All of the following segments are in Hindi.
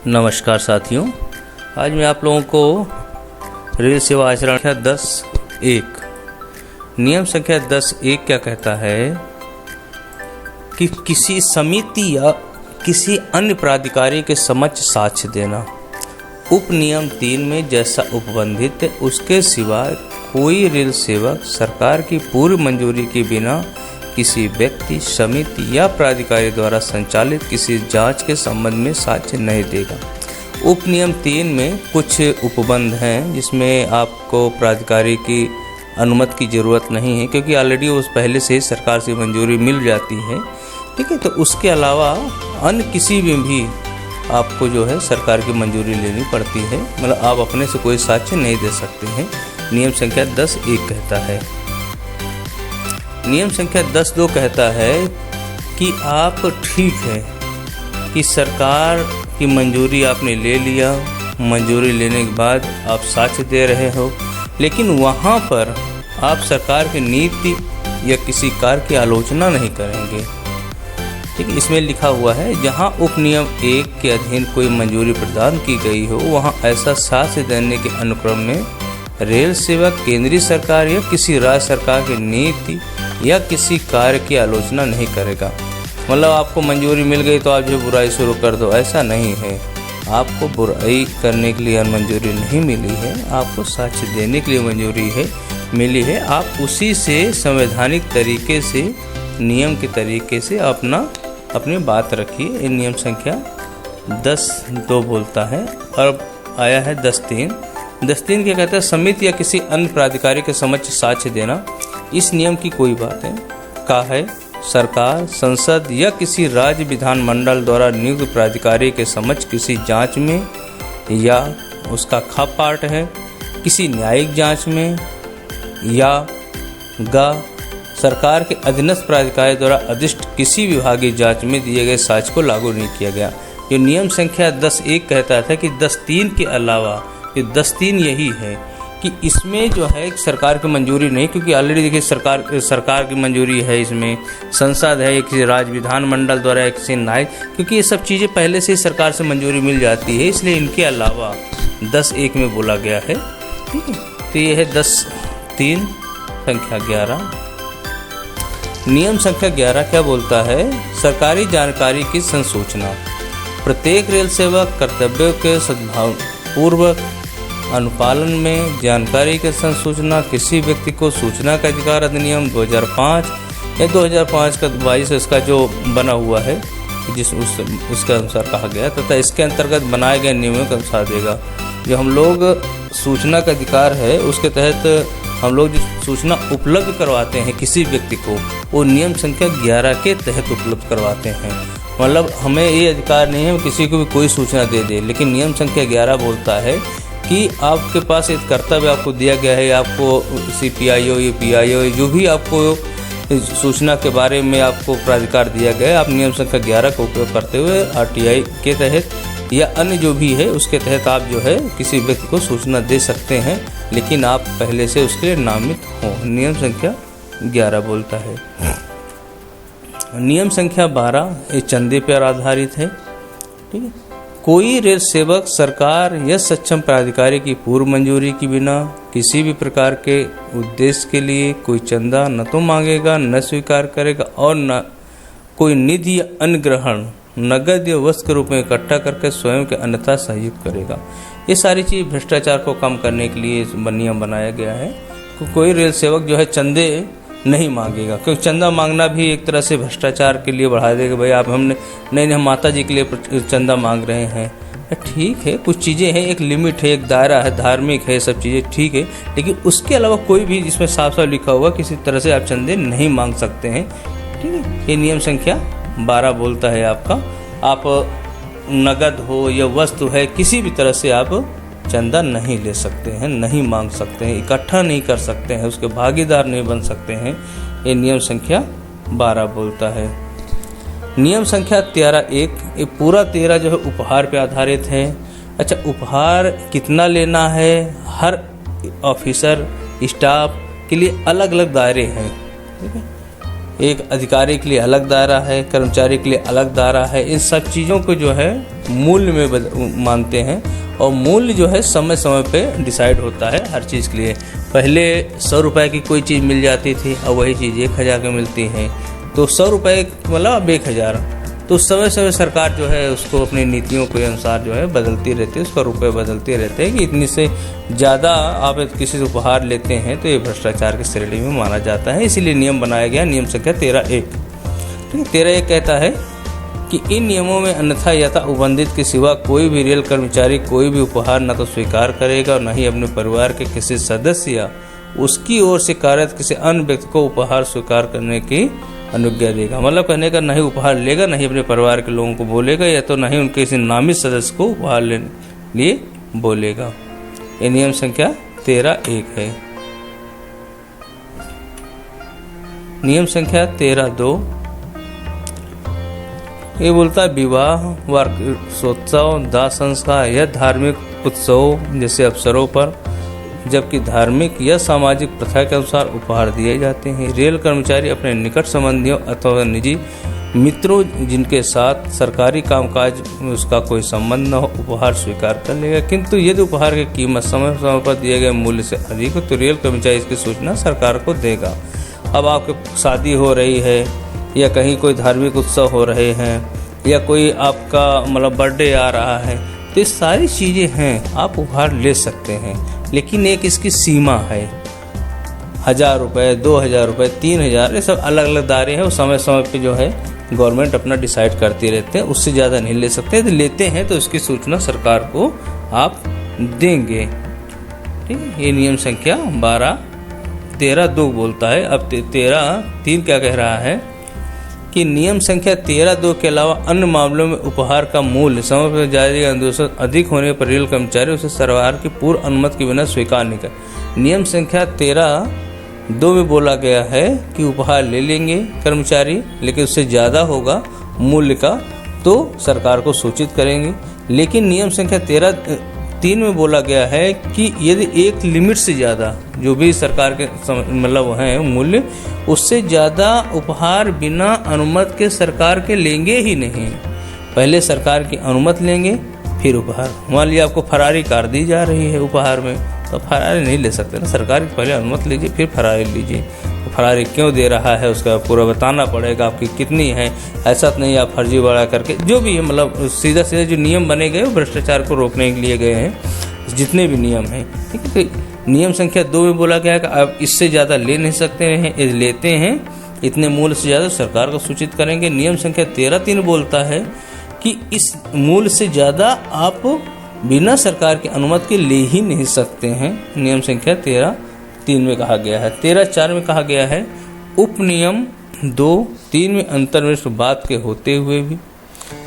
नमस्कार साथियों, आज मैं आप लोगों को रेल सेवा आचरण संख्या 10(1) नियम संख्या 10(1) क्या कहता है कि किसी समिति या किसी अन्य प्राधिकारी के समक्ष साक्ष्य देना। उप नियम 3 में जैसा उपबंधित है उसके सिवा कोई रेल सेवक सरकार की पूर्व मंजूरी के बिना किसी व्यक्ति, समिति या प्राधिकारी द्वारा संचालित किसी जांच के संबंध में साक्ष्य नहीं देगा। उप नियम 3 में कुछ उपबंध हैं जिसमें आपको प्राधिकारी की अनुमति की ज़रूरत नहीं है, क्योंकि ऑलरेडी उस पहले से ही सरकार से मंजूरी मिल जाती है। ठीक है, तो उसके अलावा अन्य किसी में भी आपको जो है सरकार की मंजूरी लेनी पड़ती है, मतलब आप अपने से कोई साक्ष्य नहीं दे सकते हैं। नियम संख्या 10(1) कहता है। नियम संख्या 10(2) कहता है कि आप ठीक है कि सरकार की मंजूरी आपने ले लिया, मंजूरी लेने के बाद आप साक्ष्य दे रहे हो, लेकिन वहाँ पर आप सरकार की नीति या किसी कार्य की आलोचना नहीं करेंगे। ठीक है, इसमें लिखा हुआ है जहाँ उप नियम 1 के अधीन कोई मंजूरी प्रदान की गई हो वहाँ ऐसा साक्ष्य देने के अनुक्रम में रेल सेवक केंद्रीय सरकार या किसी राज्य सरकार की नीति या किसी कार्य की आलोचना नहीं करेगा। मतलब आपको मंजूरी मिल गई तो आप जो बुराई शुरू कर दो, ऐसा नहीं है। आपको बुराई करने के लिए मंजूरी नहीं मिली है, आपको साक्ष्य देने के लिए मंजूरी मिली है। आप उसी से संवैधानिक तरीके से, नियम के तरीके से अपनी बात रखिए। ये नियम संख्या 10(2) बोलता है। और आया है 10(3). 10(3) क्या कहता है? समिति या किसी अन्य प्राधिकारी के समक्ष साक्ष्य देना। इस नियम की कोई बात है का है सरकार, संसद या किसी राज्य विधानमंडल द्वारा नियुक्त प्राधिकारी के समक्ष किसी जांच में या उसका खा पार्ट है किसी न्यायिक जांच में या सरकार के अधीनस्थ प्राधिकारी द्वारा अधिष्ठ किसी विभागीय जांच में दिए गए साक्ष्य को लागू नहीं किया गया। जो नियम संख्या 10(1) कहता था कि 10(3) के अलावा ये 10(3) यही है कि इसमें जो है सरकार की मंजूरी नहीं, क्योंकि ऑलरेडी देखिए सरकार की मंजूरी है, इसमें संसद है, किसी राज्य विधानमंडल द्वारा या किसी न्याय, क्योंकि ये सब चीज़ें पहले से ही सरकार से मंजूरी मिल जाती है, इसलिए इनके अलावा 10(1) में बोला गया है। ठीक है, तो ये है 10(3) संख्या 11। नियम संख्या 11 क्या बोलता है? सरकारी जानकारी की संसूचना। प्रत्येक रेल सेवक कर्तव्यों के सद्भावपूर्वक अनुपालन में जानकारी के संसूचना किसी व्यक्ति को सूचना का अधिकार अधिनियम 2005 या 2005 का 22 इसका जो बना हुआ है उसके अनुसार कहा गया तथा इसके अंतर्गत बनाए गए नियमों के अनुसार देगा। जो हम लोग सूचना का अधिकार है उसके तहत हम लोग जो सूचना उपलब्ध करवाते हैं किसी व्यक्ति को, वो नियम संख्या 11 के तहत उपलब्ध करवाते हैं। मतलब हमें ये अधिकार नहीं है किसी को भी कोई सूचना दे दे, लेकिन नियम संख्या 11 बोलता है कि आपके पास एक कर्तव्य आपको दिया गया है, आपको CPIO या PIO जो भी आपको सूचना के बारे में आपको प्राधिकार दिया गया है, आप नियम संख्या 11 का उपयोग करते हुए RTI के तहत या अन्य जो भी है उसके तहत आप जो है किसी व्यक्ति को सूचना दे सकते हैं, लेकिन आप पहले से उसके लिए नामित हो। नियम संख्या 11 बोलता है। नियम संख्या 12 ये चंदे पर आधारित है। ठीक है, कोई रेल सेवक सरकार या सक्षम प्राधिकारी की पूर्व मंजूरी के बिना किसी भी प्रकार के उद्देश्य के लिए कोई चंदा न तो मांगेगा, न स्वीकार करेगा और न कोई निधि या अन्य ग्रहण नगद या वस्तु के रूप में इकट्ठा करके स्वयं के अन्यथा सहयोग करेगा। ये सारी चीज़ भ्रष्टाचार को कम करने के लिए नियम बनाया गया है। कोई रेल सेवक जो है चंदे नहीं मांगेगा, क्योंकि चंदा मांगना भी एक तरह से भ्रष्टाचार के लिए बढ़ा देगा। भाई आप हम माता जी के लिए चंदा मांग रहे हैं, ठीक है, कुछ चीज़ें हैं, एक लिमिट है, एक दायरा है, धार्मिक है, सब चीज़ें ठीक है, लेकिन उसके अलावा कोई भी जिसमें साफ साफ लिखा हुआ किसी तरह से आप चंदे नहीं मांग सकते हैं। ठीक है, ये नियम संख्या 12 बोलता है आपका आप नगद हो या वस्तु है किसी भी तरह से आप चंदा नहीं ले सकते हैं, नहीं मांग सकते हैं, इकट्ठा नहीं कर सकते हैं, उसके भागीदार नहीं बन सकते हैं। ये नियम संख्या 12 बोलता है। नियम संख्या 13(1) ये पूरा 13 जो है उपहार पे आधारित है। अच्छा, उपहार कितना लेना है? हर ऑफिसर स्टाफ के लिए अलग अलग दायरे हैं। ठीक है, एक अधिकारी के लिए अलग दायरा है, कर्मचारी के लिए अलग दायरा है। इन सब चीज़ों को जो है मूल्य में मानते हैं और मूल्य जो है समय समय पे डिसाइड होता है हर चीज़ के लिए। पहले 100 रुपये की कोई चीज़ मिल जाती थी, अब वही चीज़ 1000 की मिलती है, तो 100 रुपये मतलब अब 1000। तो समय समय सरकार जो है उसको अपनी नीतियों के अनुसार जो है बदलती रहती है, उसका रुपये बदलते रहते हैं कि इतनी से ज़्यादा आप किसी से उपहार लेते हैं तो ये भ्रष्टाचार की श्रेणी में माना जाता है। इसीलिए नियम बनाया गया, नियम संख्या 13(1). ठीक है, 13(1) कहता है कि इन नियमों में अन्यथा यथा उबंधित के सिवा कोई भी रेल कर्मचारी कोई भी उपहार न तो स्वीकार करेगा और न ही अपने परिवार के किसी सदस्य या उसकी ओर से कार्यरत किसी अन्य व्यक्ति को उपहार स्वीकार करने की अनुज्ञा देगा। मतलब कहने का, नहीं उपहार लेगा, नहीं अपने परिवार के लोगों को बोलेगा, या तो नहीं उनके किसी नामित सदस्य को उपहार लेने लिए बोलेगा। ये नियम संख्या 13(1) है। नियम संख्या 13(2) ये बोलता है विवाह, वार्षिकोत्सव, दाह संस्कार या धार्मिक उत्सवों जैसे अवसरों पर, जबकि धार्मिक या सामाजिक प्रथा के अनुसार उपहार दिए जाते हैं। रेल कर्मचारी अपने निकट संबंधियों अथवा निजी मित्रों जिनके साथ सरकारी कामकाज में उसका कोई संबंध न हो उपहार स्वीकार कर लेगा, किंतु यदि उपहार की कीमत समय समय पर दिए गए मूल्य से अधिक हो तो रेल कर्मचारी इसकी सूचना सरकार को देगा। अब आपकी शादी हो रही है या कहीं कोई धार्मिक उत्सव हो रहे हैं या कोई आपका मतलब बर्थडे आ रहा है, तो ये सारी चीज़ें हैं, आप उपहार ले सकते हैं, लेकिन एक इसकी सीमा है। 1000 रुपये, 2000 रुपये, 3000, ये सब अलग अलग दायरे हैं। वो समय समय पे जो है गवर्नमेंट अपना डिसाइड करती रहते हैं, उससे ज़्यादा नहीं ले सकते। यदि लेते हैं तो इसकी सूचना सरकार को आप देंगे। ठीक है, ये नियम संख्या 13(2) बोलता है। अब 13(3) क्या कह रहा है कि नियम संख्या 13(2) के अलावा अन्य मामलों में उपहार का मूल्य समय पर जारी अनुदेशों अधिक होने पर रेल कर्मचारी उसे सरकार की पूर्व अनुमति के बिना स्वीकार नहीं कर। नियम संख्या 13(2) में बोला गया है कि उपहार ले लेंगे कर्मचारी, लेकिन उससे ज़्यादा होगा मूल्य का तो सरकार को सूचित करेंगे। लेकिन नियम संख्या 13(3) में बोला गया है कि यदि एक लिमिट से ज़्यादा जो भी सरकार के मतलब हैं मूल्य, उससे ज़्यादा उपहार बिना अनुमति के सरकार के लेंगे ही नहीं। पहले सरकार की अनुमति लेंगे फिर उपहार। मान लिया आपको फरारी कार दी जा रही है उपहार में, तो फरारी नहीं ले सकते ना, सरकार की पहले अनुमति लीजिए फिर फरारी लीजिए। तो फरारी क्यों दे रहा है उसका पूरा बताना पड़ेगा, आपकी कितनी है। ऐसा तो नहीं आप फर्जी बढ़ा करके, जो भी है मतलब सीधा सीधा जो नियम बने गए वो भ्रष्टाचार को रोकने के लिए गए हैं, जितने भी नियम हैं। ठीक है, नियम संख्या 2 में बोला गया है कि आप इससे ज़्यादा ले नहीं सकते हैं, यदि लेते हैं इतने मूल्य से ज़्यादा सरकार को सूचित करेंगे। नियम संख्या 13(3) बोलता है कि इस मूल्य से ज़्यादा आप बिना सरकार की अनुमति के ले ही नहीं सकते हैं। नियम संख्या 13(3) में कहा गया है। 13(4) में कहा गया है उपनियम 2(3) में अंतर्निष्ठ बात के होते हुए भी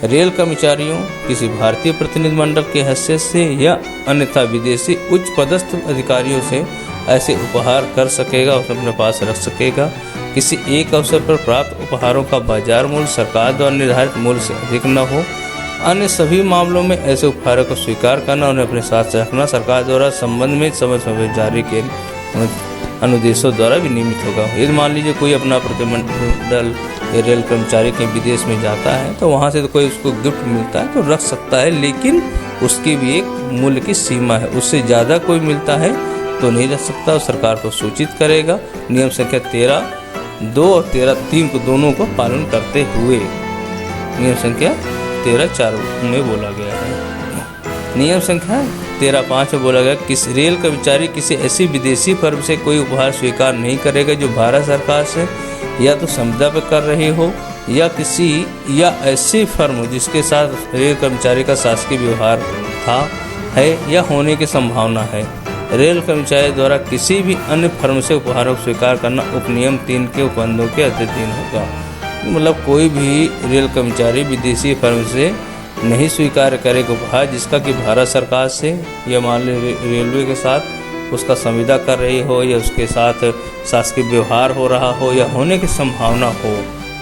रेल कर्मचारियों किसी भारतीय प्रतिनिधिमंडल के हैसियत से या अन्यथा विदेशी उच्च पदस्थ अधिकारियों से ऐसे उपहार कर सकेगा, उसे अपने पास रख सकेगा। किसी एक अवसर पर प्राप्त उपहारों का बाजार मूल्य सरकार द्वारा निर्धारित मूल्य से अधिक न हो। अन्य सभी मामलों में ऐसे उपहारों को स्वीकार करना, उन्हें अपने साथ रखना सरकार द्वारा संबंध में समय समय जारी के अनुदेशों द्वारा भी नियमित होगा। यदि मान लीजिए कोई अपना प्रतिनिधिमंडल रेल कर्मचारी कहीं विदेश में जाता है तो वहाँ से तो कोई उसको गिफ्ट मिलता है तो रख सकता है, लेकिन उसकी भी एक मूल्य की सीमा है। उससे ज़्यादा कोई मिलता है तो नहीं रख सकता, और सरकार को सूचित करेगा। नियम संख्या 13(2) और 13(3) को दोनों को पालन करते हुए नियम संख्या 13(4) में बोला गया है। नियम संख्या 13(5) में बोला गया किसी रेल कर्मचारी किसी ऐसी विदेशी फर्म से कोई उपहार स्वीकार नहीं करेगा जो भारत सरकार से या तो संविदा पर कर रही हो या किसी या ऐसी फर्म जिसके साथ रेल कर्मचारी का शासकीय व्यवहार था, है या होने की संभावना है। रेल कर्मचारी द्वारा किसी भी अन्य फर्म से उपहारों को स्वीकार करना उपनियम 3 के उपबंधों के अधीन होगा। मतलब कोई भी रेल कर्मचारी विदेशी फर्म से नहीं स्वीकार करेगा उपहार जिसका कि भारत सरकार से या मान ली रेलवे के साथ उसका संविदा कर रही हो या उसके साथ शासकीय व्यवहार हो रहा हो या होने की संभावना हो,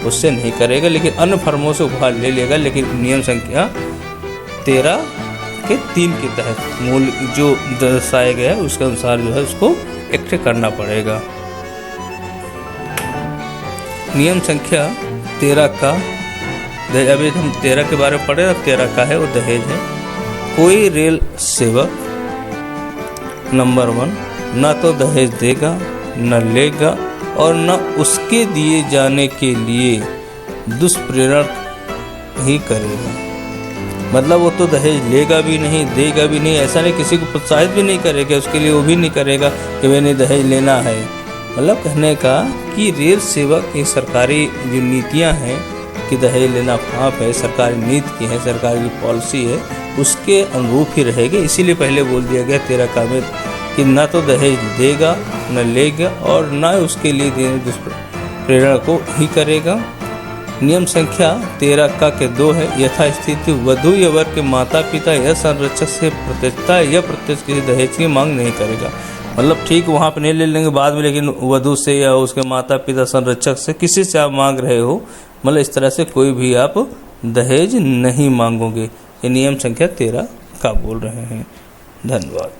उससे नहीं करेगा। लेकिन अन्य फर्मों से उपहार ले लेगा, लेकिन नियम संख्या 13(3) के तहत मूल्य जो दर्शाया गया है उसके अनुसार जो है उसको इकट्ठे करना पड़ेगा। नियम संख्या 13 का, अभी हम 13 के बारे में पढ़े, 13 का है वो दहेज है। कोई रेल सेवक नंबर 1 न तो दहेज देगा, न लेगा और न उसके दिए जाने के लिए दुष्प्रेरण ही करेगा। मतलब वो तो दहेज लेगा भी नहीं, देगा भी नहीं, ऐसा नहीं किसी को प्रोत्साहित भी नहीं करेगा, उसके लिए वो भी नहीं करेगा कि मैंने दहेज लेना है। मतलब कहने का कि रेल सेवक की सरकारी जो नीतियां हैं कि दहेज लेना पाप है, सरकारी नीति की है, सरकारी की पॉलिसी है, उसके अनुरूप ही रहेगी। इसीलिए पहले बोल दिया गया 13 का में कि न तो दहेज देगा, न लेगा और न उसके लिए देने दुष्प्रेरणा को ही करेगा। नियम संख्या 13 का के 2 है, यथास्थिति वधू या वर के माता पिता या संरक्षक से प्रत्यक्षता या प्रत्यक्ष किसी दहेज की मांग नहीं करेगा। मतलब ठीक वहाँ पे नहीं ले लेंगे बाद में, लेकिन वधू से या उसके माता पिता संरक्षक से किसी से आप मांग रहे हो, मतलब इस तरह से कोई भी आप दहेज नहीं मांगोगे। ये नियम संख्या 13 का बोल रहे हैं। धन्यवाद।